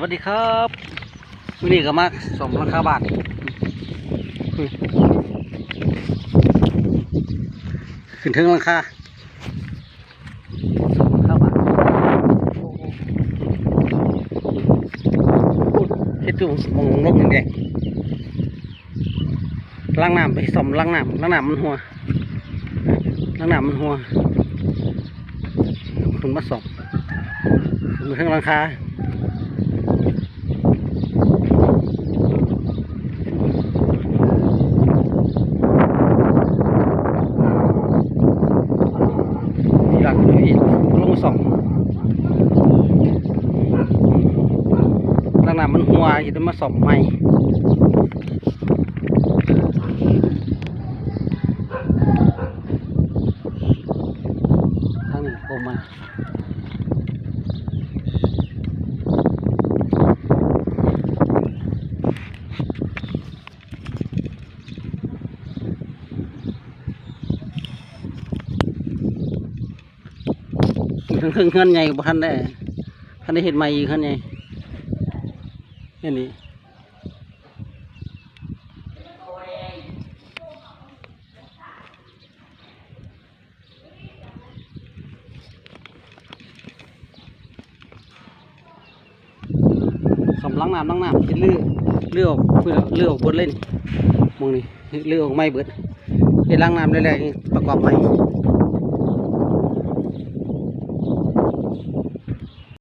สวัสดีครับวันนี้ก็มาสมราคาบาทขึ้นถึงราคาบาทเฮ็ดจุ่มมองนกแดงล้างน้ำไปสมล้างน้ำมันหัวคุณมาสมขึ้นถึงราคาหลักอีกลงสองลักหนามันหัวอยู่ต้องมาสอบใหม่ทางนี้โผล่มาเครื่องใหญ่กว่าคันได้เห็นใหม่อีกคันใหญ่นี่สำลังน้ำเป็นเลือกบนเล่นมองนี่เลือกออกไม่เบิดเห็นล้างน้ำได้ๆประกอบใหม่